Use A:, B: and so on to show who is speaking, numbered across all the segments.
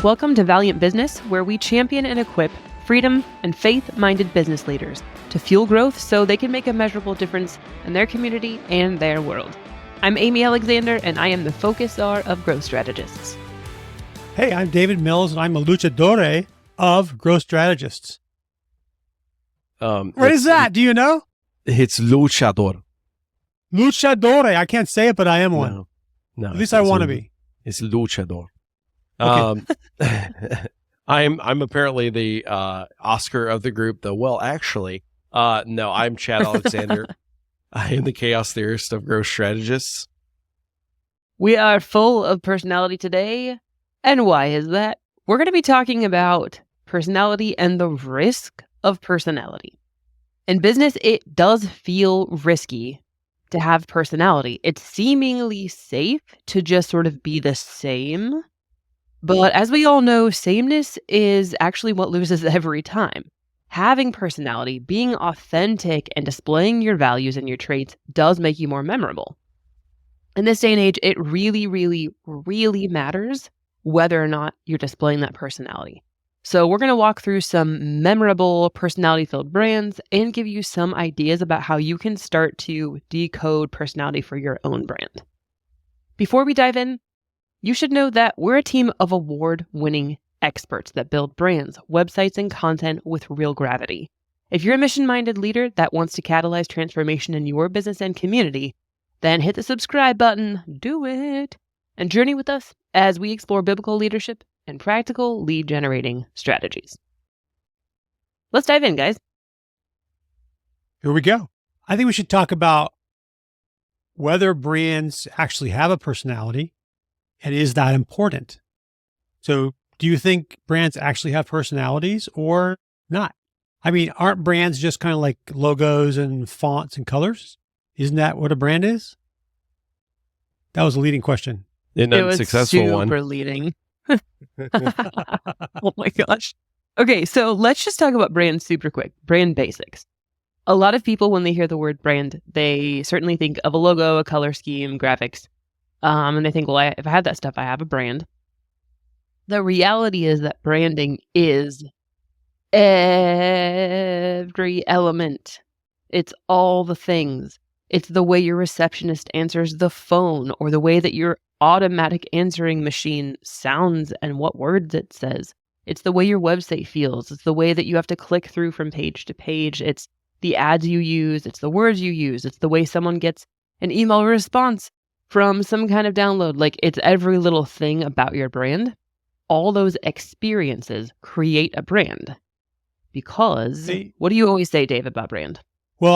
A: Welcome to Valiant Business, where we champion and equip freedom and faith-minded business leaders to fuel growth so they can make a measurable difference in their community and their world. I'm Amy Alexander, and I am the Focus Czar of Growth Strategists.
B: Hey, I'm David Mills, and I'm a luchadore of Growth Strategists. What is that? Do you know?
C: It's luchador.
B: Luchadore. I can't say it, but I am one.
C: No.
B: At least I want to be.
C: It's luchador.
B: Okay.
C: I'm apparently the Oscar of the group, though. Well, actually, no, I'm Chad Alexander. I am the chaos theorist of Growth Strategists.
A: We are full of personality today. And why is that? We're going to be talking about personality and the risk of personality. In business, it does feel risky to have personality. It's seemingly safe to just sort of be the same. But as we all know, sameness is actually what loses every time. Having personality, being authentic, and displaying your values and your traits does make you more memorable. In this day and age, it really, really, really matters whether or not you're displaying that personality. So we're going to walk through some memorable personality-filled brands and give you some ideas about how you can start to decode personality for your own brand. Before we dive in, you should know that we're a team of award-winning experts that build brands, websites, and content with real gravity. If you're a mission-minded leader that wants to catalyze transformation in your business and community, then hit the subscribe button, do it, and journey with us as we explore biblical leadership and practical lead-generating strategies. Let's dive in, guys.
B: Here we go. I think we should talk about whether brands actually have a personality. And is that important? So do you think brands actually have personalities or not? I mean, aren't brands just kind of like logos and fonts and colors? Isn't that what a brand is? That was a leading question.
C: It was successful one.
A: Super leading. Oh my gosh. Okay, so let's just talk about brands super quick. Brand basics. A lot of people, when they hear the word brand, they certainly think of a logo, a color scheme, graphics. And they think, well, if I have that stuff, I have a brand. The reality is that branding is every element. It's all the things. It's the way your receptionist answers the phone, or the way that your automatic answering machine sounds and what words it says. It's the way your website feels. It's the way that you have to click through from page to page. It's the ads you use. It's the words you use. It's the way someone gets an email response from some kind of download. Like, it's every little thing about your brand. All those experiences create a brand. Because, what do you always say, Dave, about brand?
B: Well,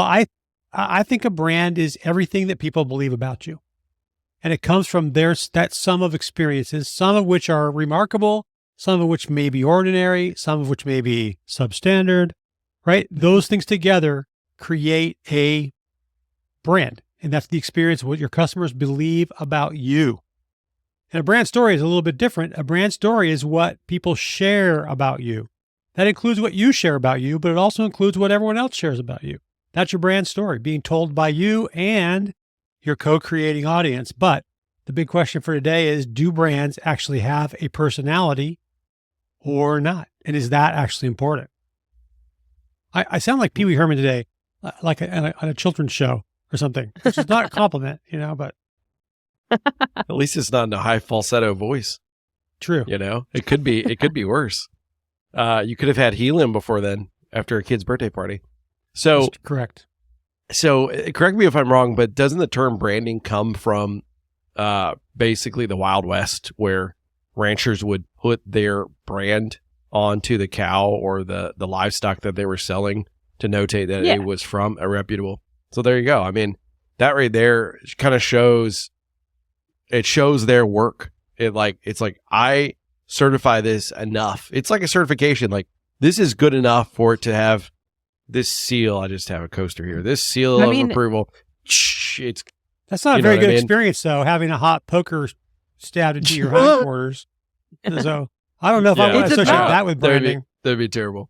B: I think a brand is everything that people believe about you. And it comes from that sum of experiences, some of which are remarkable, some of which may be ordinary, some of which may be substandard, right? Those things together create a brand. And that's the experience of what your customers believe about you. And a brand story is a little bit different. A brand story is what people share about you. That includes what you share about you, but it also includes what everyone else shares about you. That's your brand story, being told by you and your co-creating audience. But the big question for today is, do brands actually have a personality or not? And is that actually important? I sound like Pee Wee Herman today, like on a children's show or something, which is not a compliment, but.
C: At least it's not in a high falsetto voice.
B: True.
C: It could be worse. You could have had helium before then, after a kid's birthday party. So
B: that's correct.
C: So correct me if I'm wrong, but doesn't the term branding come from basically the Wild West, where ranchers would put their brand onto the cow or the livestock that they were selling to notate that it was from a reputable? So there you go. I mean, that right there kind of shows their work. It's like, I certify this enough. It's like a certification. Like, this is good enough for it to have this seal. I just have a coaster here. This seal of approval.
B: That's not a very good experience, though, having a hot poker stabbed into your hindquarters. So I don't know if I want to associate that with branding.
C: That'd be terrible.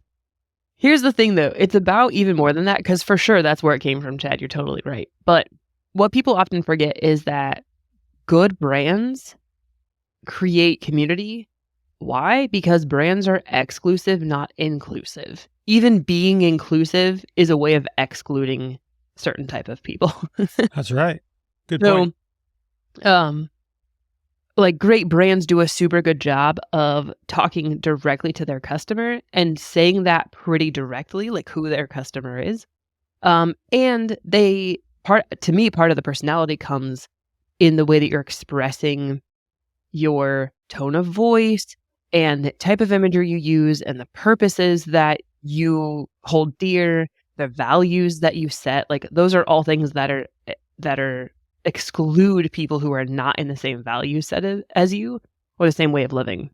A: Here's the thing, though. It's about even more than that, because for sure that's where it came from, Chad. You're totally right. But what people often forget is that good brands create community Why? Because brands are exclusive, not inclusive. Even being inclusive is a way of excluding certain type of people.
B: That's right. Good
A: So,
B: point.
A: like great brands do a super good job of talking directly to their customer and saying that pretty directly, like who their customer is. And part of the personality comes in the way that you're expressing your tone of voice and the type of imagery you use and the purposes that you hold dear, the values that you set. Like those are all things that are exclude people who are not in the same value set as you or the same way of living.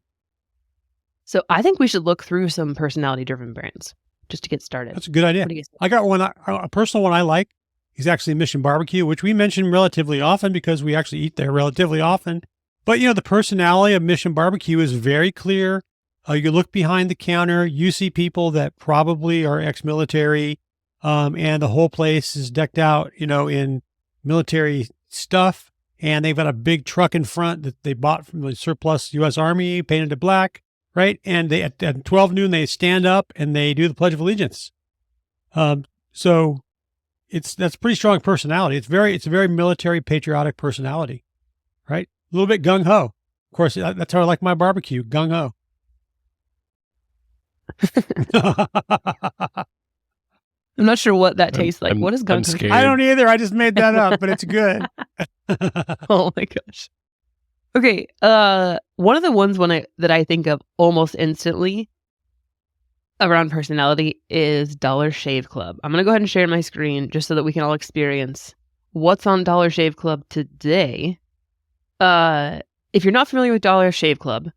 A: So I think we should look through some personality driven brands just to get started.
B: That's a good idea.
A: What do you think?
B: I got one, a personal one I like is actually Mission Barbecue, which we mention relatively often because we actually eat there relatively often. But, the personality of Mission Barbecue is very clear. You look behind the counter, you see people that probably are ex-military, and the whole place is decked out, in military stuff. And they've got a big truck in front that they bought from the surplus U.S. Army, painted to black, right? And they at 12 noon, they stand up and they do the Pledge of Allegiance. So that's pretty strong personality. It's a very military patriotic personality, right? A little bit gung ho. Of course, that's how I like my barbecue, gung ho.
A: I'm not sure what that tastes like. What is
C: I'm
A: gung ho?
C: scared.
B: I don't either. I just made that up, but it's good.
A: Oh my gosh. Okay. One of the ones that I think of almost instantly around personality is Dollar Shave Club. I'm gonna go ahead and share my screen just so that we can all experience what's on Dollar Shave Club today. If you're not familiar with Dollar Shave Club,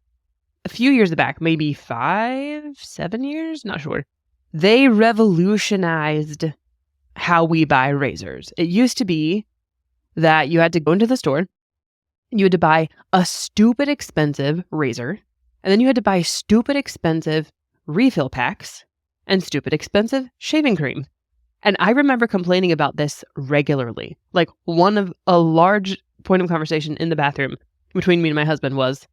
A: a few years back, maybe 7 years, not sure, they revolutionized how we buy razors. It used to be that you had to go into the store, you had to buy a stupid expensive razor, and then you had to buy stupid expensive refill packs and stupid expensive shaving cream. And I remember complaining about this regularly. Like a large point of conversation in the bathroom between me and my husband was,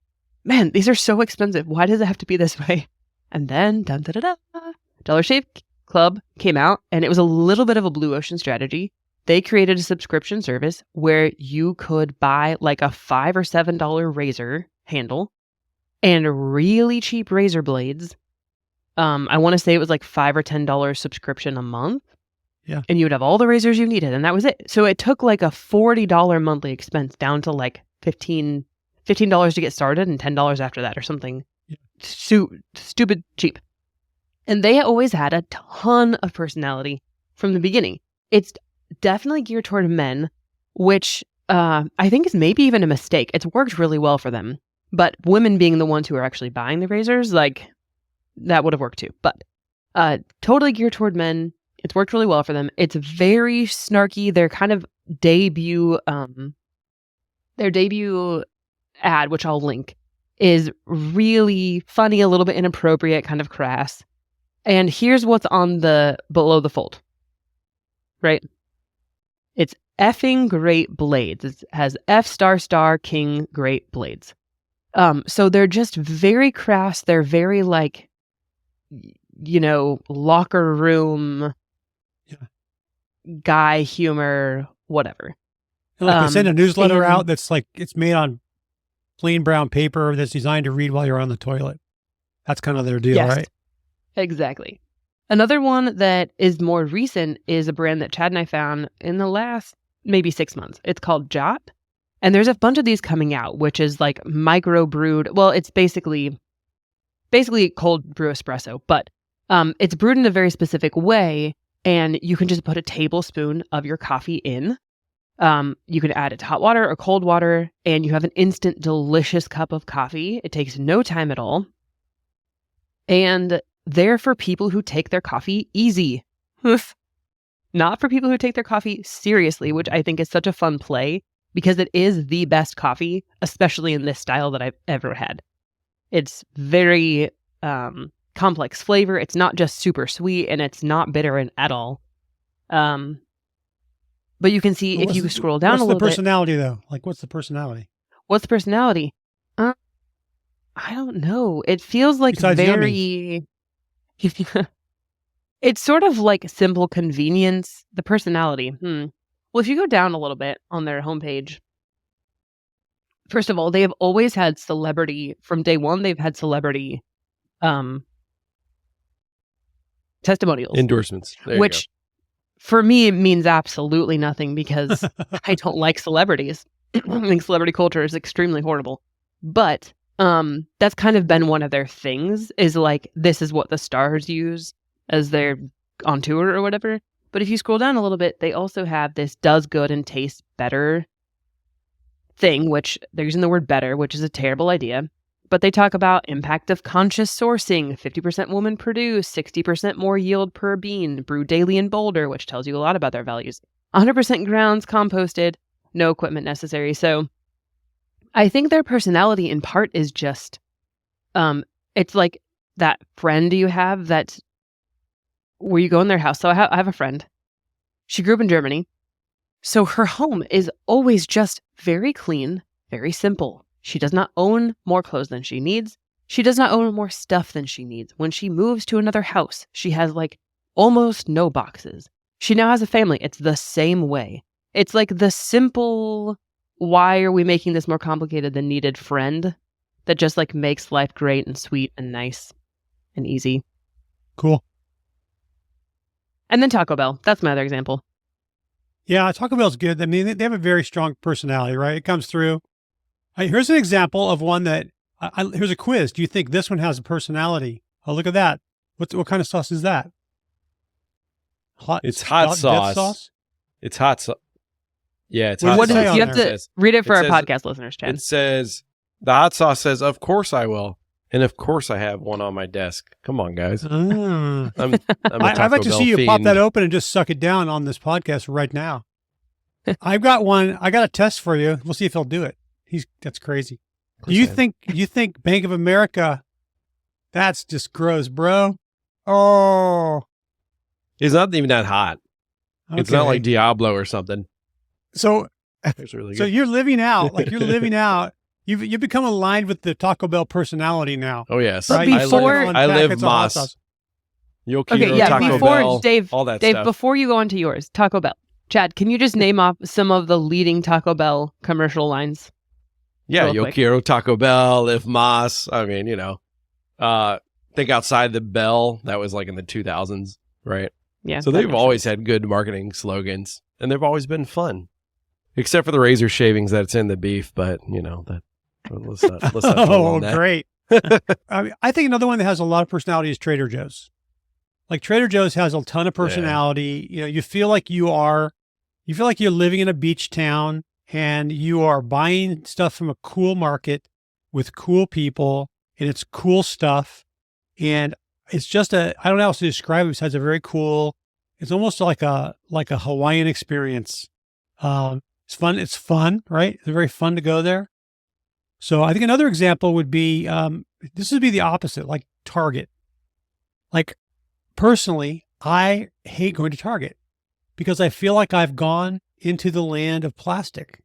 A: man, these are so expensive. Why does it have to be this way? And then Dollar Shave Club came out, and it was a little bit of a blue ocean strategy. They created a subscription service where you could buy like a $5 or $7 razor handle and really cheap razor blades. I want to say it was like $5 or $10 subscription a month.
B: Yeah.
A: And you would have all the razors you needed, and that was it. So it took like a $40 monthly expense down to like $15 to get started and $10 after that or something. Yeah. Stupid cheap. And they always had a ton of personality from the beginning. It's definitely geared toward men, which I think is maybe even a mistake. It's worked really well for them. But women being the ones who are actually buying the razors, like that would have worked too. But totally geared toward men. It's worked really well for them. It's very snarky. Their kind of debut ad, which I'll link, is really funny, a little bit inappropriate, kind of crass. And here's what's on the below the fold, right? It's effing great blades. It has F ** king great blades. So they're just very crass. They're very like, locker room guy humor, whatever.
B: And like they send a newsletter out that's like, it's made on plain brown paper that's designed to read while you're on the toilet. That's kind of their deal,
A: yes,
B: right?
A: Exactly. Another one that is more recent is a brand that Chad and I found in the last maybe 6 months. It's called Jot. And there's a bunch of these coming out, which is like micro brewed. Well, it's basically cold brew espresso, but it's brewed in a very specific way. And you can just put a tablespoon of your coffee in. You can add it to hot water or cold water, and you have an instant delicious cup of coffee. It takes no time at all. And they're for people who take their coffee easy. Not for people who take their coffee seriously, which I think is such a fun play because it is the best coffee, especially in this style that I've ever had. It's very complex flavor. It's not just super sweet, and it's not bitter at all. But you can see if you scroll down a little bit.
B: What's the personality though? Like, what's the personality?
A: What's the personality? I don't know. It feels like
B: Besides
A: very. It's sort of like simple convenience. The personality. Well, if you go down a little bit on their homepage, first of all, they have always had celebrity from day one. They've had celebrity testimonials,
C: Endorsements. There
A: which for me means absolutely nothing because I don't like celebrities. I think celebrity culture is extremely horrible. But that's kind of been one of their things, is like, this is what the stars use as they're on tour or whatever. But if you scroll down a little bit, they also have this does good and tastes better thing, which they're using the word better, which is a terrible idea. But they talk about impact of conscious sourcing, 50% woman produced, 60% more yield per bean, brewed daily in Boulder, which tells you a lot about their values. 100% grounds composted, no equipment necessary. So I think their personality in part is just, it's like that friend you have that where you go in their house. So I have a friend. She grew up in Germany. So her home is always just very clean, very simple. She does not own more clothes than she needs. She does not own more stuff than she needs. When she moves to another house, she has like almost no boxes. She now has a family. It's the same way. It's like the simple, why are we making this more complicated than needed friend that just like makes life great and sweet and nice and easy.
B: Cool.
A: And then Taco Bell. That's my other example.
B: Yeah, Taco Bell's good. I mean, they have a very strong personality, right? It comes through. Here's an example of one that, here's a quiz. Do you think this one has a personality? Oh, look at that. What kind of sauce is that?
C: It's hot sauce. It's hot sauce. Yeah, it's hot
A: What
C: sauce.
A: you have to read it for our podcast listeners, Chad.
C: It says, the hot sauce says, of course I will. And of course I have one on my desk. Come on, guys.
B: I'm
C: a
B: I'd like to
C: Taco
B: see you
C: Bell
B: pop
C: fiend.
B: that open and just suck it down on this podcast right now. I've got one. I got a test for you. We'll see if he'll do it. That's crazy. You think Bank of America? That's just gross, bro. Oh,
C: It's not even that hot. It's not like Diablo or something.
B: So,
C: It's really good.
B: so you're living out. Like you're living out. You've become aligned with the Taco Bell personality now.
C: Oh, yes.
A: But before-
C: I live Moss. Yokiro, Taco
A: before
C: Bell,
A: Dave,
C: all that
A: Dave,
C: stuff.
A: before you go on to yours, Taco Bell. Chad, can you just name off some of the leading Taco Bell commercial lines?
C: Yeah,
A: real quick?
C: Yokiro, Taco Bell, Live Moss. I mean, think outside the bell. That was like in the 2000s, right?
A: Yeah.
C: So
A: that
C: they've
A: makes
C: always
A: sense.
C: had good marketing slogans, and they've always been fun, except for the razor shavings that's in the beef. But let's not dwell
B: Oh,
C: on that.
B: great. I think another one that has a lot of personality is Trader Joe's. Like Trader Joe's has a ton of personality. You feel like you're living in a beach town and you are buying stuff from a cool market with cool people and it's cool stuff. And it's just I don't know how else to describe it besides a very cool, it's almost like a Hawaiian experience. It's fun. It's fun, right? It's very fun to go there. So I think another example would be, this would be the opposite, like Target. Like personally, I hate going to Target because I feel like I've gone into the land of plastic.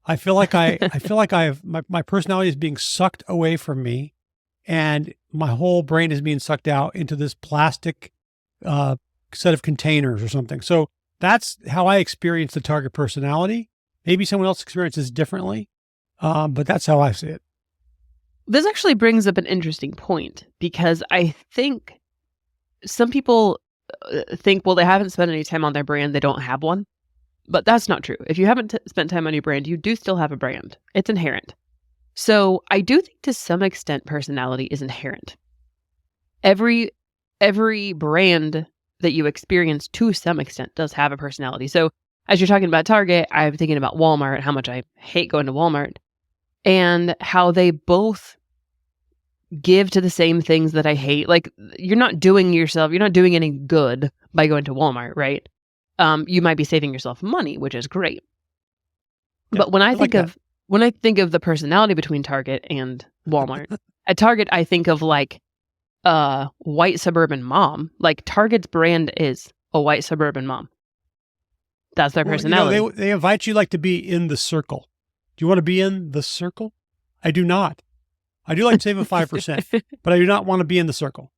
B: I feel like my personality is being sucked away from me and my whole brain is being sucked out into this plastic, set of containers or something. So that's how I experience the Target personality. Maybe someone else experiences differently. But that's how I see it.
A: This actually brings up an interesting point because I think some people think, well, they haven't spent any time on their brand, they don't have one. But that's not true. If you haven't spent time on your brand, you do still have a brand. It's inherent. So I do think to some extent personality is inherent. Every brand that you experience to some extent does have a personality. So as you're talking about Target, I'm thinking about Walmart, how much I hate going to Walmart, and how they both give to the same things that I hate. Like, you're not doing any good by going to Walmart, right? You might be saving yourself money, which is great.
B: Yeah,
A: but when I think
B: that.
A: of the personality between Target and Walmart, at Target I think of like a white suburban mom. Like Target's brand is a white suburban mom. That's their personality.
B: They invite you like to be in the circle. Do you want to be in the circle? I do not. I do like saving 5%, but I do not want to be in the circle.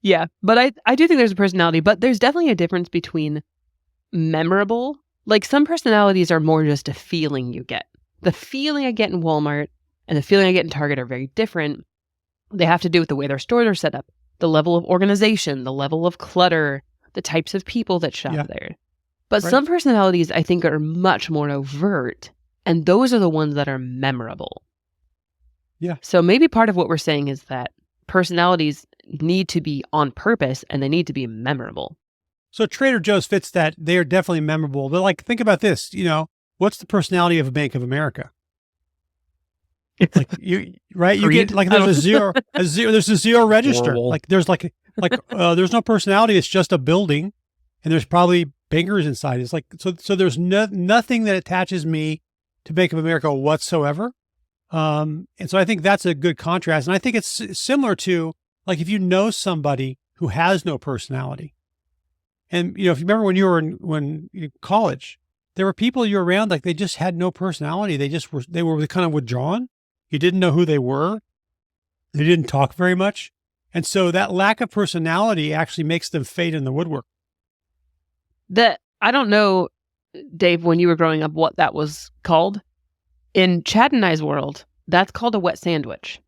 A: Yeah, but I do think there's a personality, but there's definitely a difference between memorable. Like some personalities are more just a feeling you get. The feeling I get in Walmart and the feeling I get in Target are very different. They have to do with the way their stores are set up, the level of organization, the level of clutter, the types of people that shop there. But some personalities I think are much more overt, and those are the ones that are memorable.
B: Yeah.
A: So maybe part of what we're saying is that personalities need to be on purpose and they need to be memorable.
B: So Trader Joe's fits that. They are definitely memorable. But like, think about this, what's the personality of a Bank of America? Like you get like there's there's a zero register.
C: Horrible.
B: Like there's there's no personality. It's just a building, and there's probably bankers inside. It's like so there's nothing that attaches me to Bank of America whatsoever. And so I think that's a good contrast. And I think it's similar to like if you know somebody who has no personality, and if you remember when you were in college, there were people you were around like they just had no personality. They were kind of withdrawn. You didn't know who they were. They didn't talk very much. And so that lack of personality actually makes them fade in the woodwork.
A: I don't know, Dave, when you were growing up, what that was called. In Chad and I's world, that's called a wet sandwich.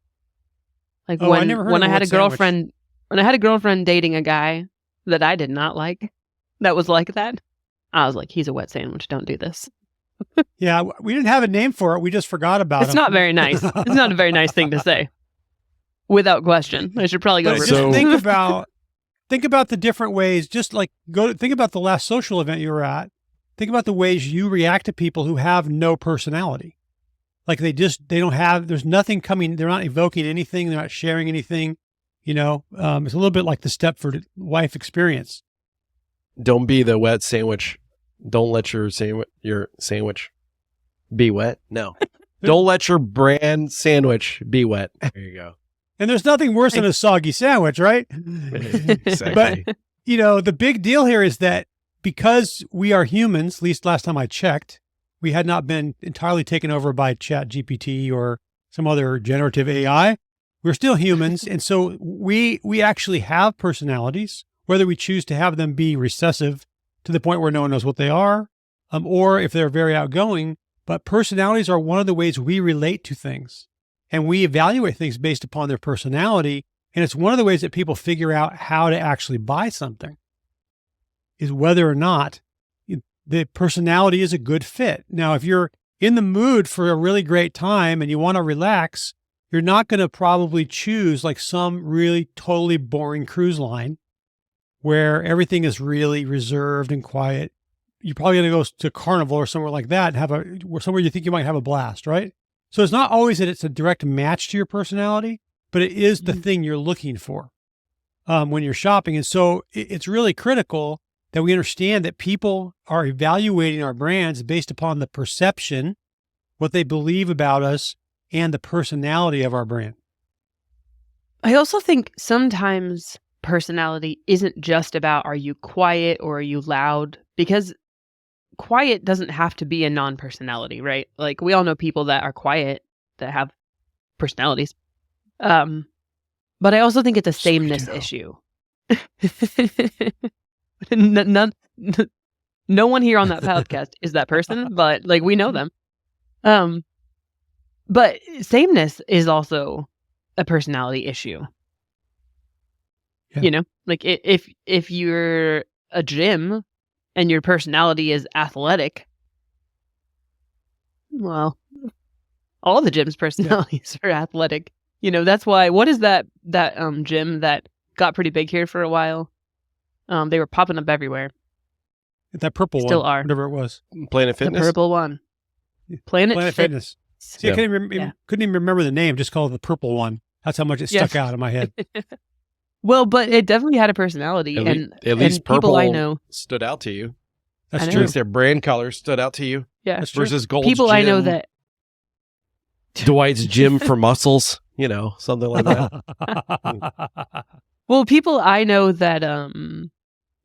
A: Like when I had a girlfriend, when I had a girlfriend dating a guy that I did not like, that was like that, I was like, he's a wet sandwich. Don't do this.
B: Yeah, we didn't have a name for it. We just forgot about it.
A: It's not very nice. It's not a very nice thing to say. Without question. I should probably go over
B: just think about the different ways, just like think about the last social event you were at. Think about the ways you react to people who have no personality. Like they don't have, there's nothing coming. They're not evoking anything. They're not sharing anything. It's a little bit like the Stepford wife experience.
C: Don't be the wet sandwich. Don't let your sandwich be wet. No. Don't let your brand sandwich be wet. There you go.
B: And there's nothing worse than a soggy sandwich, right?
C: Exactly.
B: But, the big deal here is that because we are humans, at least last time I checked, we had not been entirely taken over by ChatGPT or some other generative AI. We're still humans. And so we actually have personalities, whether we choose to have them be recessive to the point where no one knows what they are, or if they're very outgoing. But personalities are one of the ways we relate to things. And we evaluate things based upon their personality. And it's one of the ways that people figure out how to actually buy something, is whether or not the personality is a good fit. Now, if you're in the mood for a really great time and you want to relax, you're not going to probably choose like some really totally boring cruise line where everything is really reserved and quiet. You're probably going to go to Carnival or somewhere like that and somewhere you think you might have a blast, right? So it's not always that it's a direct match to your personality, but it is the thing you're looking for when you're shopping. And so it's really critical that we understand that people are evaluating our brands based upon the perception, what they believe about us, and the personality of our brand.
A: I also think sometimes personality isn't just about are you quiet or are you loud, because quiet doesn't have to be a non-personality, right? Like we all know people that are quiet that have personalities. But I also think it's a sameness issue. No one here on that podcast is that person, but like we know them. But sameness is also a personality issue.
B: Yeah.
A: Like if you're a gym and your personality is athletic, well, all the gym's personalities are athletic. That's why. What is that gym that got pretty big here for a while? They were popping up everywhere.
B: That purple one.
A: Still are.
B: Whatever it was.
C: Planet Fitness?
A: The purple one. Planet
B: Fitness. See, I couldn't even remember the name, just called the purple one. That's how much it stuck out in my head.
A: Well, but it definitely had a personality.
C: At least purple
A: people I know
C: stood out to you.
B: That's
C: At
B: true.
C: least their brand color stood out to you.
A: Yeah.
B: That's true.
C: Versus Gold's
A: People
C: Gym,
A: I know that.
C: Dwight's Gym for muscles, something like that.
A: Well, people I know that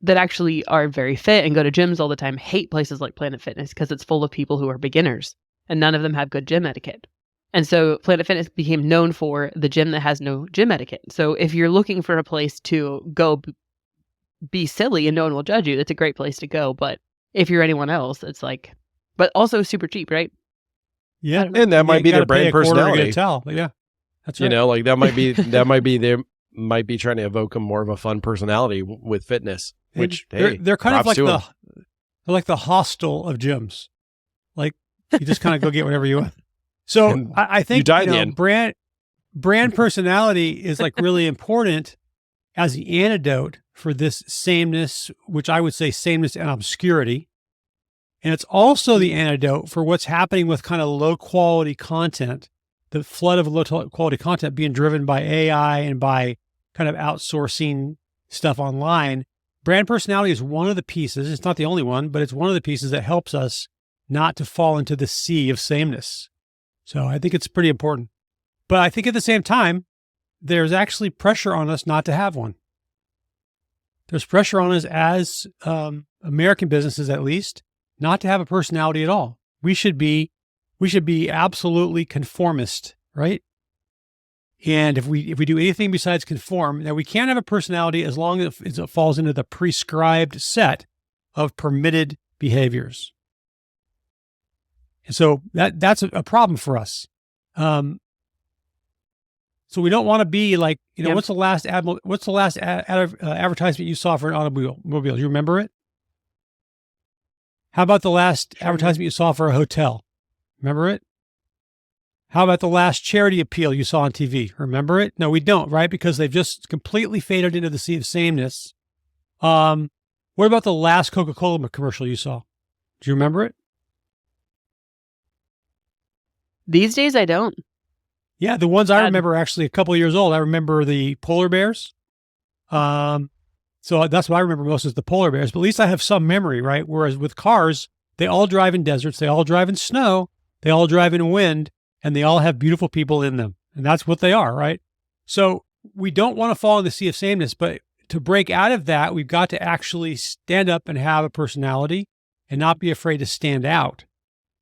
A: that actually are very fit and go to gyms all the time hate places like Planet Fitness because it's full of people who are beginners and none of them have good gym etiquette. And so Planet Fitness became known for the gym that has no gym etiquette. So if you're looking for a place to go be silly and no one will judge you, that's a great place to go. But if you're anyone else, it's like, but also super cheap, right?
B: Yeah.
C: And that might be their brand personality.
B: Tell, but yeah, that's right.
C: You know, like that might be they might be trying to evoke a more of a fun personality with fitness, which
B: they're kind of like the hostel of gyms. Like you just kind of go get whatever you want. So I think brand personality is like really important as the antidote for this sameness, which I would say sameness and obscurity. And it's also the antidote for what's happening with kind of low quality content, the flood of low quality content being driven by AI and by kind of outsourcing stuff online. Brand personality is one of the pieces. It's not the only one, but it's one of the pieces that helps us not to fall into the sea of sameness. So I think it's pretty important. But I think at the same time, there's actually pressure on us not to have one. There's pressure on us as American businesses, at least, not to have a personality at all. We should be absolutely conformist, right? And if we do anything besides conform, now we can't have a personality as long as it falls into the prescribed set of permitted behaviors. And so that's a problem for us. So we don't want to be like, what's the last advertisement you saw for an automobile? Do you remember it? How about the last advertisement you saw for a hotel? Remember it? How about the last charity appeal you saw on TV? Remember it? No, we don't, right? Because they've just completely faded into the sea of sameness. What about the last Coca-Cola commercial you saw? Do you remember it?
A: These days, I don't.
B: Yeah, the ones I remember are actually a couple of years old. I remember the polar bears. So that's what I remember most is the polar bears. But at least I have some memory, right? Whereas with cars, they all drive in deserts, they all drive in snow, they all drive in wind, and they all have beautiful people in them. And that's what they are, right? So we don't want to fall in the sea of sameness, but to break out of that, we've got to actually stand up and have a personality and not be afraid to stand out.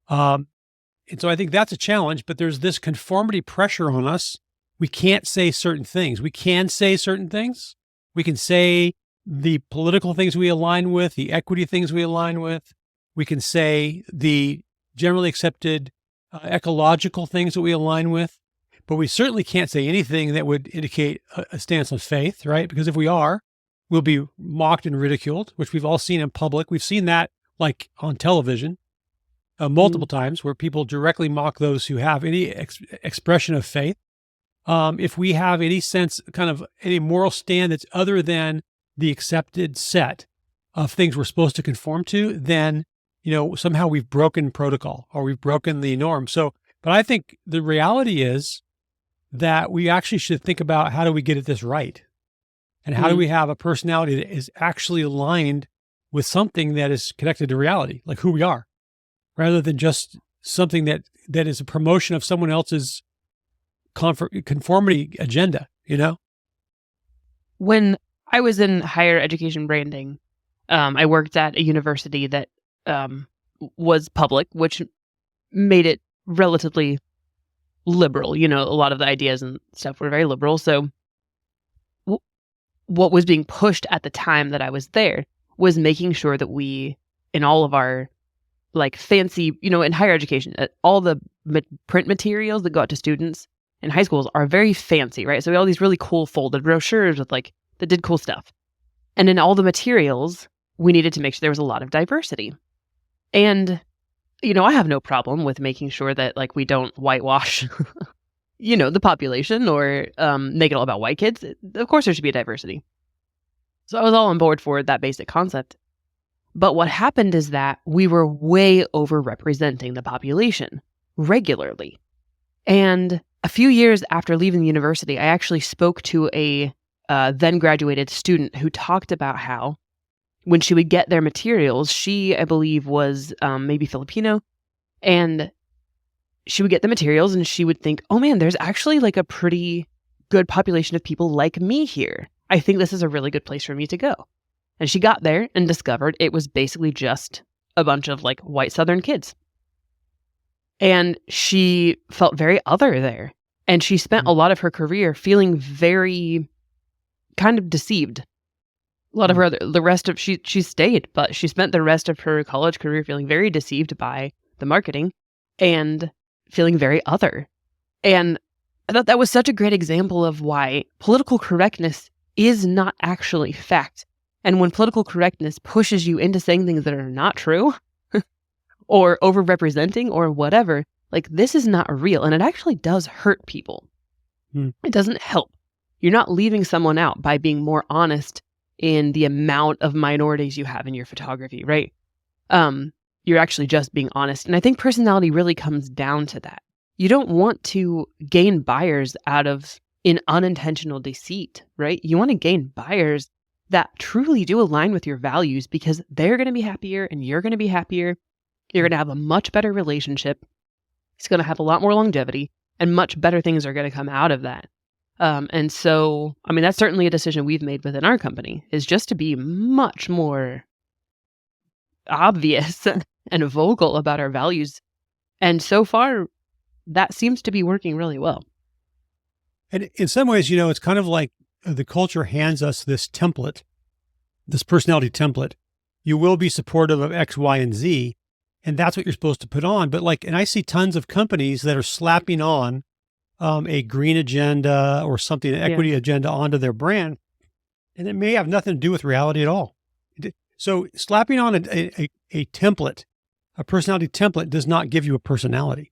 B: And so I think that's a challenge, but there's this conformity pressure on us. We can't say certain things. We can say certain things. We can say the political things we align with, the equity things we align with. We can say the generally accepted ecological things that we align with, but we certainly can't say anything that would indicate a stance on faith, right? Because if we are, we'll be mocked and ridiculed, which we've all seen in public. We've seen that like on television. Multiple times where people directly mock those who have any expression of faith. If we have any sense, kind of any moral stand that's other than the accepted set of things we're supposed to conform to, then, somehow we've broken protocol or we've broken the norm. So, but I think the reality is that we actually should think about how do we get this right? And how do we have a personality that is actually aligned with something that is connected to reality, like who we are, rather than just something that is a promotion of someone else's conformity agenda,
A: When I was in higher education branding, I worked at a university that was public, which made it relatively liberal. A lot of the ideas and stuff were very liberal. So what was being pushed at the time that I was there was making sure that we, in all of our like fancy, in higher education, all the print materials that go out to students in high schools are very fancy, right? So we have all these really cool folded brochures with that did cool stuff. And in all the materials, we needed to make sure there was a lot of diversity. And, I have no problem with making sure that we don't whitewash, the population or make it all about white kids. Of course, there should be a diversity. So I was all on board for that basic concept. But what happened is that we were way overrepresenting the population regularly. And a few years after leaving the university, I actually spoke to a then graduated student who talked about how when she would get their materials, she, I believe, was maybe Filipino, and she would get the materials and she would think, oh man, there's actually a pretty good population of people like me here. I think this is a really good place for me to go. And she got there and discovered it was basically just a bunch of white Southern kids. And she felt very other there. And she spent a lot of her career feeling very kind of deceived. A lot of her the rest of she stayed, but she spent the rest of her college career feeling very deceived by the marketing and feeling very other. And I thought that was such a great example of why political correctness is not actually fact. And when political correctness pushes you into saying things that are not true or overrepresenting or whatever, like this is not real. And it actually does hurt people. It doesn't help. You're not leaving someone out by being more honest in the amount of minorities you have in your photography, right? You're actually just being honest. And I think personality really comes down to that. You don't want to gain buyers out of an unintentional deceit, right? You want to gain buyers that truly do align with your values because they're going to be happier and you're going to be happier. You're going to have a much better relationship. It's going to have a lot more longevity and much better things are going to come out of that. And so, I mean, that's certainly a decision we've made within our company is just to be much more obvious and vocal about our values. And so far, that seems to be working really well.
B: And in some ways, you know, it's kind of like the culture hands us this template, this personality template. You will be supportive of X, Y, and Z, and that's what you're supposed to put on. But like, and I see tons of companies that are slapping on a green agenda or something, an equity agenda onto their brand, and it may have nothing to do with reality at all. So slapping on a template, a personality template, does not give you a personality.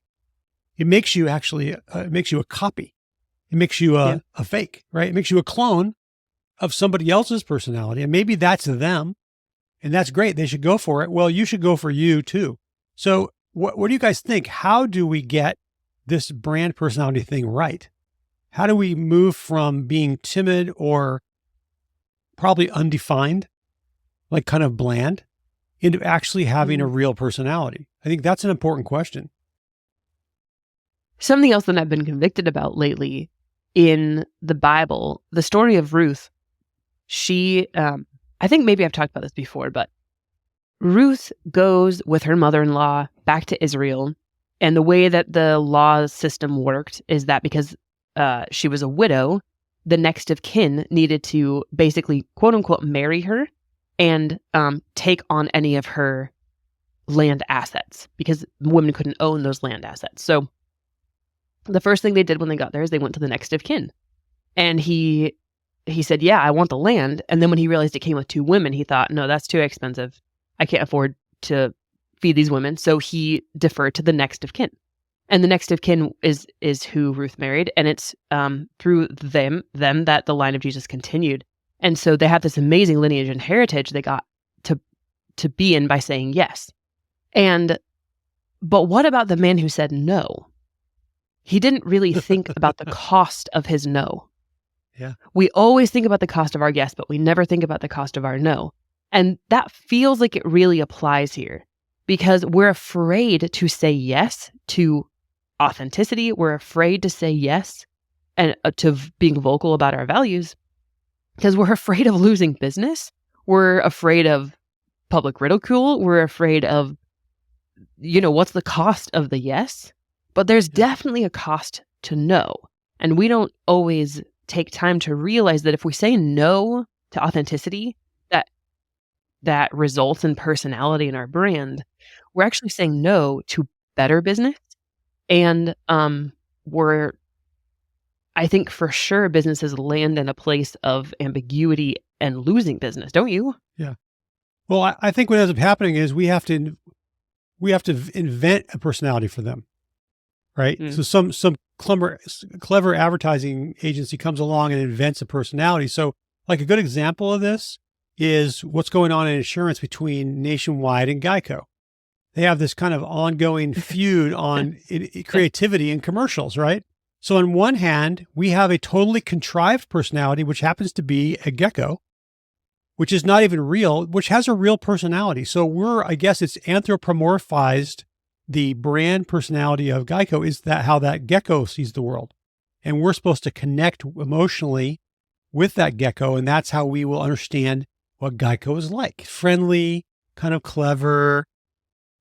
B: It makes you actually, it makes you a copy. It makes you a fake, right? It makes you a clone of somebody else's personality. And maybe that's them. And that's great. They should go for it. Well, you should go for you too. So what do you guys think? How do we get this brand personality thing right? How do we move from being timid or probably undefined, like kind of bland, into actually having a real personality? I think that's an important question.
A: Something else that I've been convicted about lately in the Bible, the story of Ruth, she, I think maybe I've talked about this before, but Ruth goes with her mother-in-law back to Israel. And the way that the law system worked is that because she was a widow, the next of kin needed to basically, quote unquote, marry her and take on any of her land assets because women couldn't own those land assets. So the first thing they did when they got there is they went to the next of kin. And he said, yeah, I want the land. And then when he realized it came with two women, he thought, no, that's too expensive. I can't afford to feed these women. So he deferred to the next of kin. And the next of kin is who Ruth married. And it's through them that the line of Jesus continued. And so they have this amazing lineage and heritage they got to be in by saying yes. But what about the man who said no? He didn't really think about the cost of his no.
B: Yeah.
A: We always think about the cost of our yes, but we never think about the cost of our no. And that feels like it really applies here because we're afraid to say yes to authenticity. We're afraid to say yes and to being vocal about our values because we're afraid of losing business. We're afraid of public ridicule. We're afraid of, what's the cost of the yes? But there's definitely a cost to no. And we don't always take time to realize that if we say no to authenticity, that results in personality in our brand, we're actually saying no to better business. And I think for sure businesses land in a place of ambiguity and losing business, don't you?
B: Yeah. Well, I think what ends up happening is we have to invent a personality for them. Right. So some clever advertising agency comes along and invents a personality. So like a good example of this is what's going on in insurance between Nationwide and Geico. They have this kind of ongoing feud on creativity in commercials, right? So on one hand, we have a totally contrived personality, which happens to be a gecko, which is not even real, which has a real personality. So I guess it's anthropomorphized. The brand personality of Geico is how that gecko sees the world. And we're supposed to connect emotionally with that gecko. And that's how we will understand what Geico is like. Friendly, kind of clever,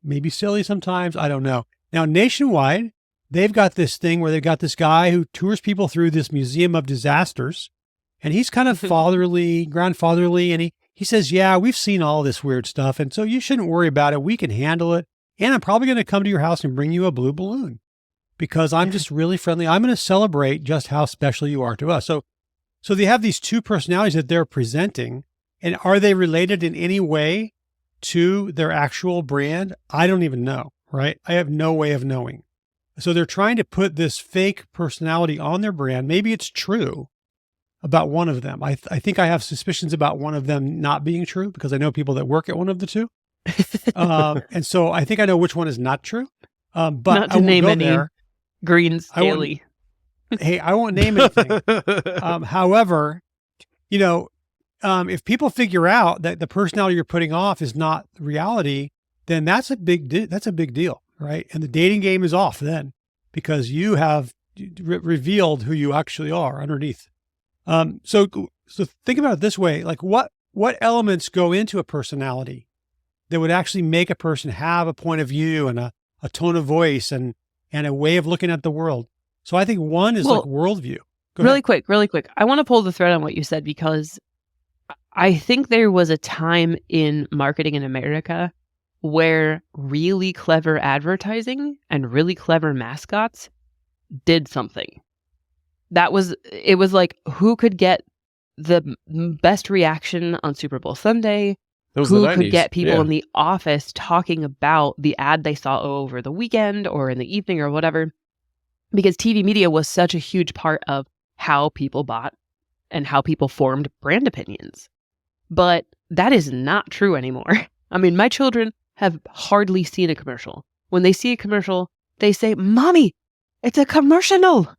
B: maybe silly sometimes. I don't know. Now, nationwide, they've got this thing where they've got this guy who tours people through this museum of disasters. And he's kind of fatherly, grandfatherly. And he says, yeah, we've seen all this weird stuff. And so you shouldn't worry about it. We can handle it. And I'm probably going to come to your house and bring you a blue balloon because I'm just really friendly. I'm going to celebrate just how special you are to us. So they have these two personalities that they're presenting. And are they related in any way to their actual brand? I don't even know, right? I have no way of knowing. So they're trying to put this fake personality on their brand. Maybe it's true about one of them. I think I have suspicions about one of them not being true because I know people that work at one of the two. And so I think I know which one is not true. But
A: not to
B: I won't
A: name
B: go
A: any
B: there.
A: Greens Daily.
B: Hey, I won't name anything. However, if people figure out that the personality you're putting off is not reality, then that's a big deal, right? And the dating game is off then because you have revealed who you actually are underneath. So think about it this way: like what elements go into a personality that would actually make a person have a point of view and a tone of voice and a way of looking at the world? So I think one is like worldview.
A: Really quick. I want to pull the thread on what you said because I think there was a time in marketing in America where really clever advertising and really clever mascots did something. It was like who could get the best reaction on Super Bowl Sunday, who could get people in the office talking about the ad they saw over the weekend or in the evening or whatever, because TV media was such a huge part of how people bought and how people formed brand opinions. But that is not true anymore. I mean, my children have hardly seen a commercial. When they see a commercial, they say, "Mommy, it's a commercial."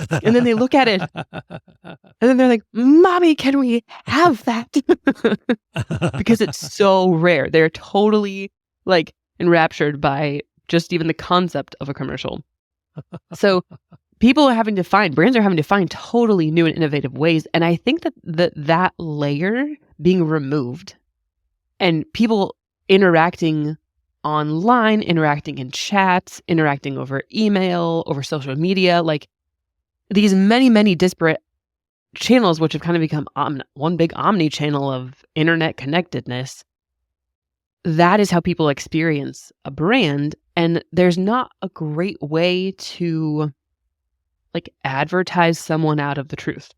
A: And then they look at it and then they're like, "Mommy, can we have that?" Because it's so rare. They're totally like enraptured by just even the concept of a commercial. So brands are having to find totally new and innovative ways. And I think that layer being removed and people interacting online, interacting in chats, interacting over email, over social media, like these many, many disparate channels, which have kind of become one big omni-channel of internet connectedness. That is how people experience a brand. And there's not a great way to like advertise someone out of the truth.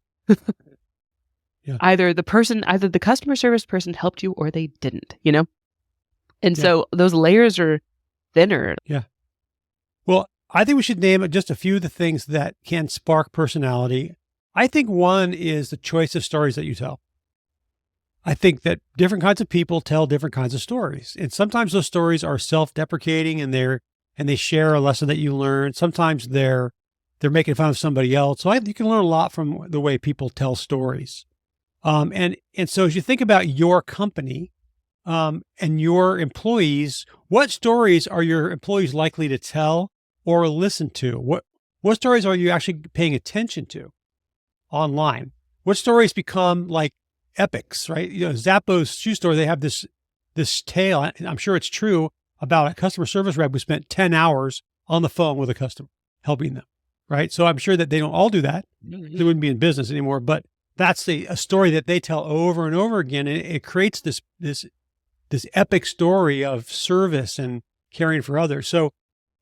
B: Yeah.
A: Either the customer service person helped you or they didn't, And so those layers are thinner.
B: Yeah. Well, I think we should name just a few of the things that can spark personality. I think one is the choice of stories that you tell. I think that different kinds of people tell different kinds of stories. And sometimes those stories are self-deprecating and they share a lesson that you learned. Sometimes they're making fun of somebody else. So you can learn a lot from the way people tell stories. And so as you think about your company and your employees, what stories are your employees likely to tell or listen to? What stories are you actually paying attention to online? What stories become like epics, right? Zappos shoe store, they have this tale, I'm sure it's true, about a customer service rep who spent 10 hours on the phone with a customer, helping them, right? So I'm sure that they don't all do that. They wouldn't be in business anymore, but that's a story that they tell over and over again. And it creates this epic story of service and caring for others. So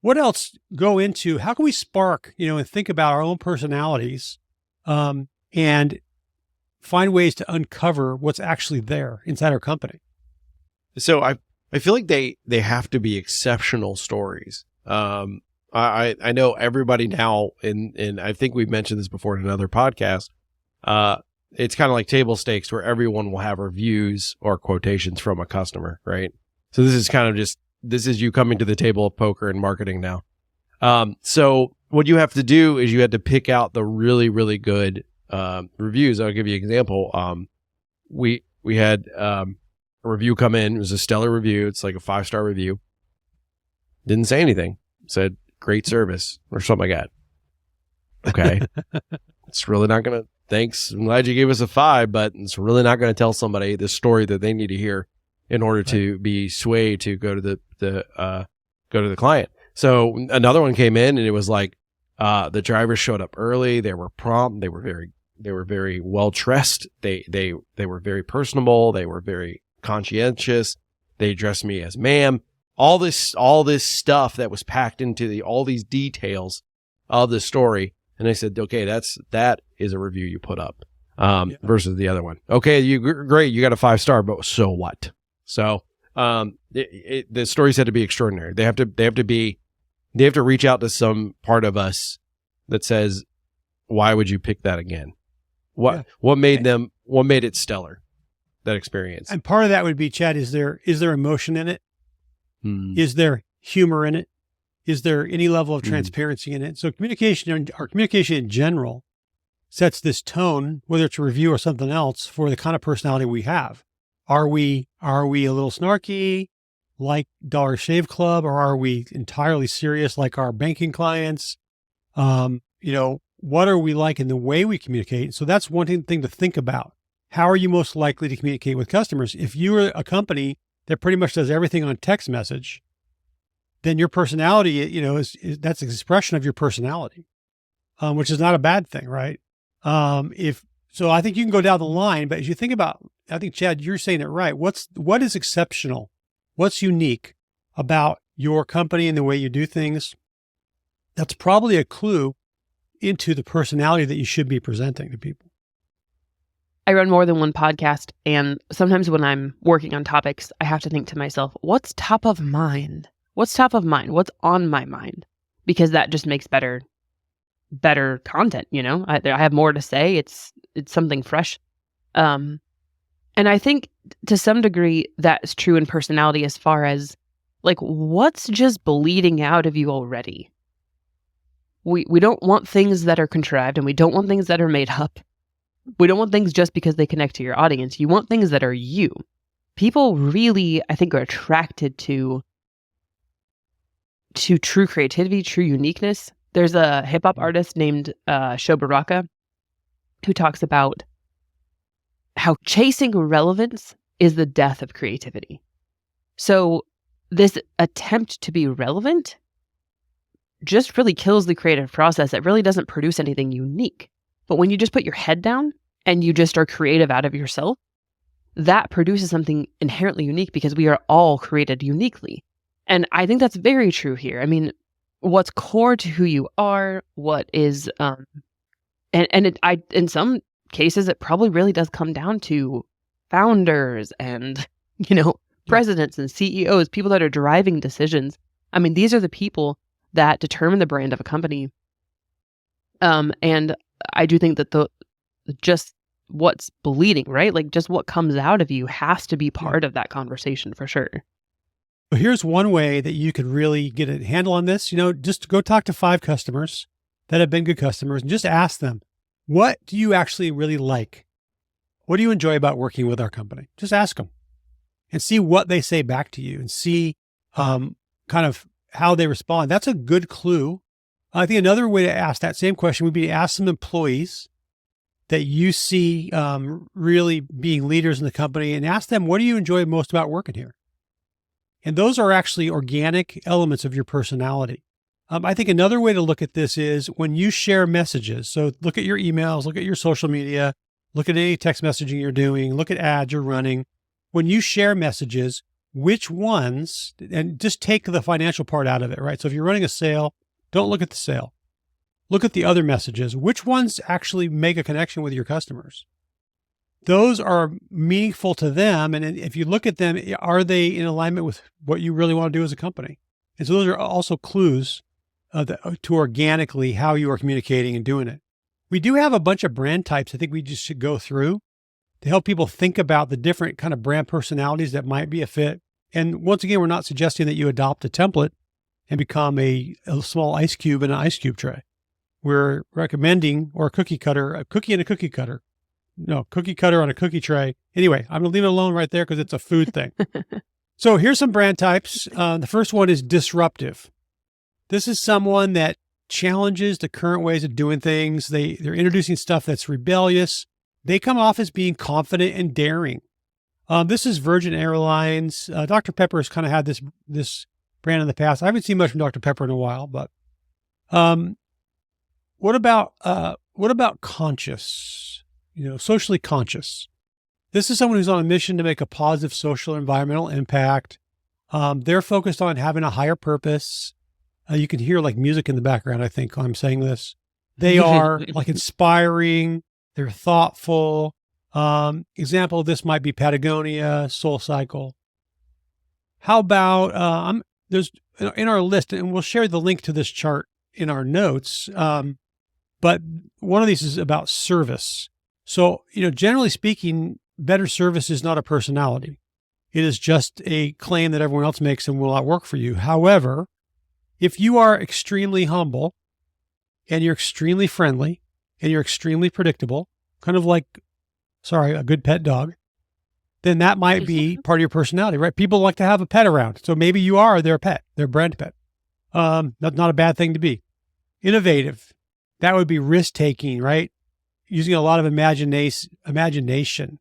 B: what else go into, how can we spark, and think about our own personalities and find ways to uncover what's actually there inside our company?
C: So I feel like they have to be exceptional stories. I know everybody now, and I think we've mentioned this before in another podcast. It's kind of like table stakes where everyone will have reviews or quotations from a customer, right? So this is kind of this is you coming to the table of poker and marketing now. So what you have to do is you had to pick out the really, really good reviews. I'll give you an example. We had a review come in. It was a stellar review. It's like a 5-star review. Didn't say anything. Said great service or something like that. Okay. It's really not going to, thanks. I'm glad you gave us a 5, but it's really not going to tell somebody the story that they need to hear in order to be swayed to go to the client. So another one came in and it was like, the drivers showed up early. They were prompt. They were very well dressed. They were very personable. They were very conscientious. They addressed me as ma'am. All this stuff that was packed into all these details of the story. And I said, okay, that is a review you put up, versus the other one. Okay. Great. You got a 5-star, but so what? So, the stories had to be extraordinary. They have to reach out to some part of us that says, why would you pick that again? What made it stellar, that experience?
B: And part of that would be, Chad, is there emotion in it? Is there humor in it? Is there any level of transparency in it? So communication in general sets this tone, whether it's a review or something else, for the kind of personality we have. Are we a little snarky like Dollar Shave Club, or are we entirely serious like our banking clients? What are we like in the way we communicate? So that's one thing to think about. How are you most likely to communicate with customers? If you're a company that pretty much does everything on text message, then your personality, that's an expression of your personality, which is not a bad thing, right? So I think you can go down the line, but as you think about, I think, Chad, you're saying it right. What is exceptional? What's unique about your company and the way you do things? That's probably a clue into the personality that you should be presenting to people.
A: I run more than one podcast, and sometimes when I'm working on topics, I have to think to myself, what's top of mind? What's top of mind? What's on my mind? Because that just makes better content. I have more to say. It's something fresh. And I think to some degree that's true in personality, as far as like, what's just bleeding out of you already? We don't want things that are contrived, and we don't want things that are made up. We don't want things just because they connect to your audience. You want things that are you. People really, I think, are attracted to true creativity, true uniqueness. There's a hip hop artist named Sho Baraka who talks about how chasing relevance is the death of creativity. So this attempt to be relevant just really kills the creative process. It really doesn't produce anything unique. But when you just put your head down and you just are creative out of yourself, that produces something inherently unique, because we are all created uniquely. And I think that's very true here. I mean, what's core to who you are, what is, in some cases, it probably really does come down to founders and, presidents and CEOs, people that are driving decisions. I mean, these are the people that determine the brand of a company. And I do think that just what's bleeding, right? Like just what comes out of you has to be part of that conversation for sure.
B: Well, here's one way that you could really get a handle on this. Just go talk to 5 customers that have been good customers and just ask them, what do you actually really like? What do you enjoy about working with our company? Just ask them and see what they say back to you, and see kind of how they respond. That's a good clue. I think another way to ask that same question would be to ask some employees that you see really being leaders in the company, and ask them, what do you enjoy most about working here? And those are actually organic elements of your personality. I think another way to look at this is when you share messages. So look at your emails, look at your social media, look at any text messaging you're doing, look at ads you're running. When you share messages, which ones, and just take the financial part out of it, right? So if you're running a sale, don't look at the sale. Look at the other messages. Which ones actually make a connection with your customers? Those are meaningful to them. And if you look at them, are they in alignment with what you really want to do as a company? And so those are also clues to organically how you are communicating and doing it. We do have a bunch of brand types I think we just should go through to help people think about the different kind of brand personalities that might be a fit. And once again, we're not suggesting that you adopt a template and become a small ice cube in an ice cube tray. We're recommending, or a cookie and a cookie cutter. No, cookie cutter on a cookie tray. Anyway, I'm going to leave it alone right there because it's a food thing. So here's some brand types. The first one is disruptive. This is someone that challenges the current ways of doing things. They're introducing stuff that's rebellious. They come off as being confident and daring. This is Virgin Airlines. Dr. Pepper has kind of had this brand in the past. I haven't seen much from Dr. Pepper in a while, but what about conscious? Socially conscious. This is someone who's on a mission to make a positive social and environmental impact. They're focused on having a higher purpose. You can hear like music in the background, I think, while I'm saying this. They are like inspiring. They're thoughtful. Example of this might be Patagonia, Soul Cycle. How about, there's in our list, and we'll share the link to this chart in our notes. But one of these is about service. So, generally speaking, better service is not a personality. It is just a claim that everyone else makes and will not work for you. However, if you are extremely humble and you're extremely friendly and you're extremely predictable, kind of like, a good pet dog, then that might be part of your personality, right? People like to have a pet around. So maybe you are their pet, their brand pet. Not a bad thing to be. Innovative. That would be risk-taking, right? Using a lot of imagination.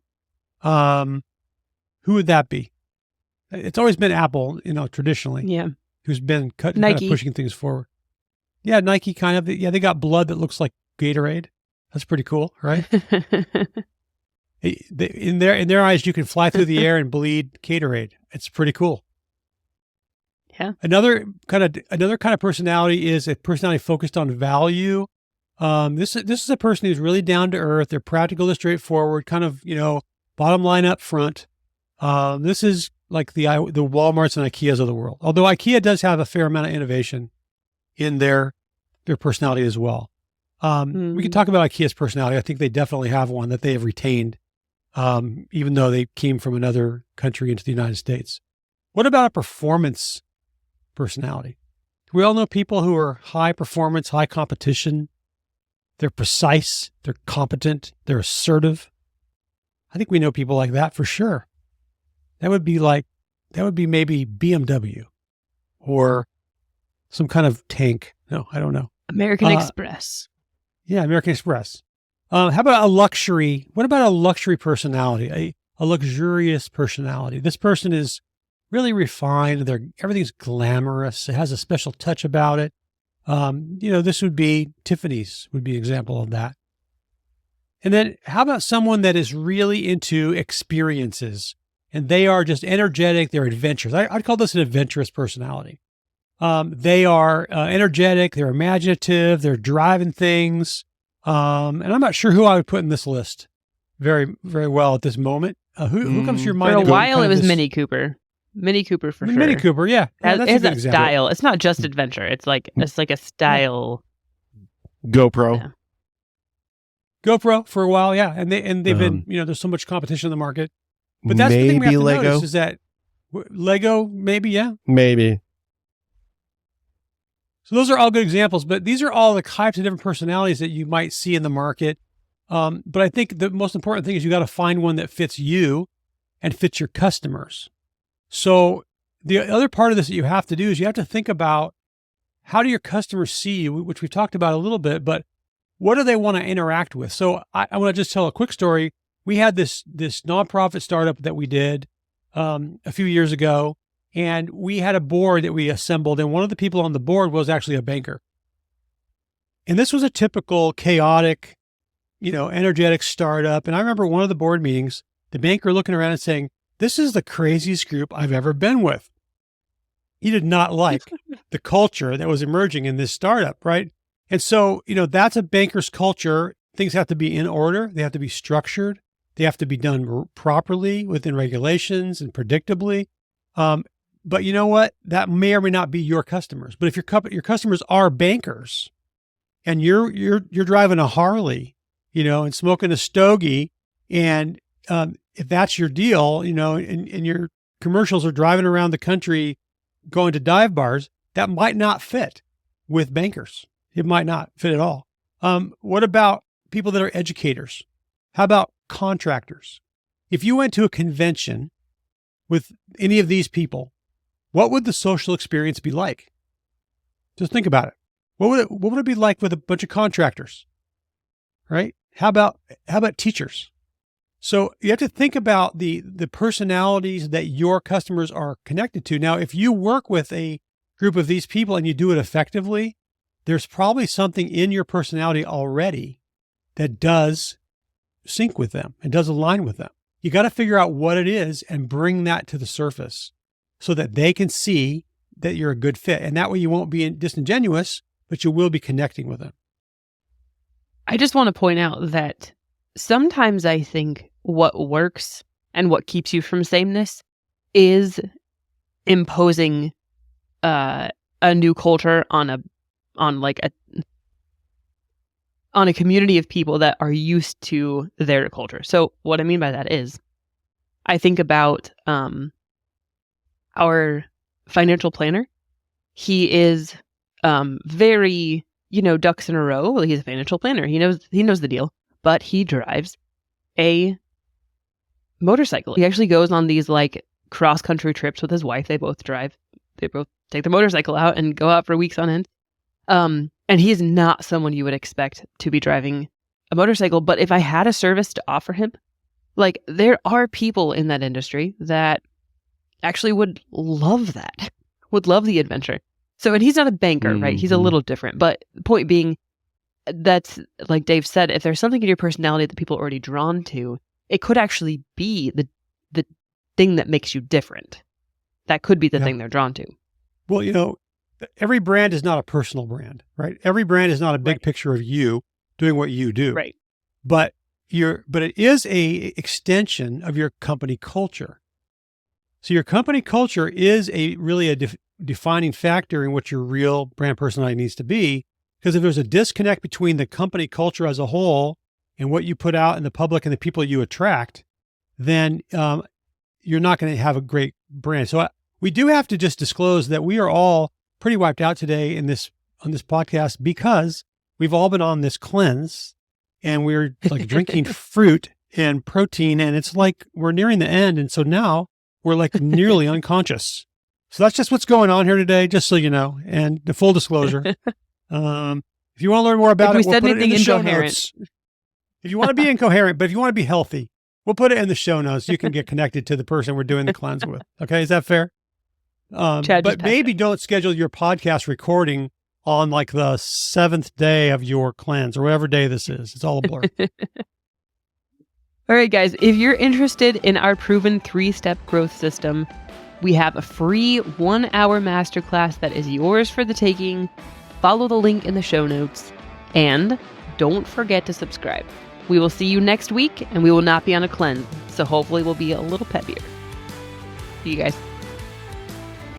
B: Who would that be? It's always been Apple, traditionally.
A: Yeah.
B: Who's been kind
A: Nike.
B: of pushing things forward. Yeah, Nike kind of. Yeah, they got blood that looks like Gatorade. That's pretty cool, right? In their eyes, you can fly through the air and bleed Gatorade. It's pretty cool.
A: Yeah.
B: Another kind of personality is a personality focused on value. This is a person who's really down to earth. They're practical, they're straightforward, kind of, bottom line up front. This is like the Walmarts and IKEAs of the world. Although IKEA does have a fair amount of innovation in their personality as well. We can talk about IKEA's personality. I think they definitely have one that they have retained, even though they came from another country into the United States. What about a performance personality? We all know people who are high performance, high competition. They're precise, they're competent, they're assertive. I think we know people like that for sure. That would be maybe BMW or some kind of tank. No, I don't know.
A: American Express.
B: Yeah, American Express. How about a luxury? What about a luxury personality? A luxurious personality. This person is really refined. Everything's glamorous. It has a special touch about it. This would be Tiffany's would be an example of that. And then how about someone that is really into experiences and they are just energetic. They're adventurous. I'd call this an adventurous personality. They are energetic. They're imaginative. They're driving things. And I'm not sure who I would put in this list very, very well at this moment. Who comes to your mind?
A: For a while, it was Mini Cooper. Mini Cooper for sure.
B: Mini Cooper, yeah.
A: It
B: That's
A: has
B: a good
A: that
B: example.
A: style. It's not just adventure. It's like a style.
C: GoPro.
A: Yeah.
B: GoPro for a while, yeah. And they've been, there's so much competition in the market. But that's the thing we have to
C: Lego.
B: notice is that Lego, maybe, yeah.
C: Maybe.
B: So those are all good examples, but these are all the types of different personalities that you might see in the market. But I think the most important thing is you got to find one that fits you and fits your customers. So the other part of this that you have to do is you have to think about how do your customers see you, which we've talked about a little bit, but what do they want to interact with? So I want to just tell a quick story. We had this nonprofit startup that we did a few years ago, and we had a board that we assembled, and one of the people on the board was actually a banker. And this was a typical chaotic, energetic startup. And I remember one of the board meetings, the banker looking around and saying, "This is the craziest group I've ever been with." He did not like the culture that was emerging in this startup, right? And so, that's a banker's culture. Things have to be in order. They have to be structured. They have to be done properly within regulations and predictably. But you know what? That may or may not be your customers. But if your customers are bankers and you're driving a Harley, and smoking a stogie, and if that's your deal, and your commercials are driving around the country going to dive bars, that might not fit with bankers. It might not fit at all. What about people that are educators? How about contractors? If you went to a convention with any of these people, what would the social experience be like? Just think about it. What would it be like with a bunch of contractors? Right? How about teachers? So you have to think about the personalities that your customers are connected to. Now, if you work with a group of these people and you do it effectively, there's probably something in your personality already that does sync with them and does align with them. You got to figure out what it is and bring that to the surface so that they can see that you're a good fit. And that way you won't be disingenuous, but you will be connecting with them.
A: I just want to point out that sometimes I think what works and what keeps you from sameness is imposing a new culture on a community of people that are used to their culture. So what I mean by that is, I think about our financial planner. He is very, ducks in a row. Well, he's a financial planner. He knows the deal, but he drives a motorcycle. He actually goes on these cross-country trips with his wife. They both drive. They both take the motorcycle out and go out for weeks on end. And he is not someone you would expect to be driving a motorcycle. But if I had a service to offer him, there are people in that industry that actually would love that, would love the adventure. So, and he's not a banker, right? He's a little different. But the point being, that's like Dave said, if there's something in your personality that people are already drawn to, it could actually be the thing that makes you different. That could be the thing they're drawn to.
B: Well, every brand is not a personal brand, right? Every brand is not a big picture of you doing what you do.
A: Right.
B: But it is a extension of your company culture. So your company culture is really a defining factor in what your real brand personality needs to be. Because if there's a disconnect between the company culture as a whole and what you put out in the public and the people you attract, then you're not going to have a great brand. So we do have to just disclose that we are all pretty wiped out today on this podcast because we've all been on this cleanse and we're drinking fruit and protein, and it's we're nearing the end. And so now we're nearly unconscious. So that's just what's going on here today, just so you know. And the full disclosure, if you want to learn more about it, we'll put it in the show notes. If you want to be incoherent, but if you want to be healthy, we'll put it in the show notes. You can get connected to the person we're doing the cleanse with. Okay, is that fair? But maybe don't schedule your podcast recording on the 7th day of your cleanse or whatever day this is. It's all a blur.
A: All right, guys, if you're interested in our proven 3-step growth system, we have a free 1-hour masterclass that is yours for the taking. Follow the link in the show notes and don't forget to subscribe. We will see you next week and we will not be on a cleanse. So hopefully we'll be a little peppier. See you guys.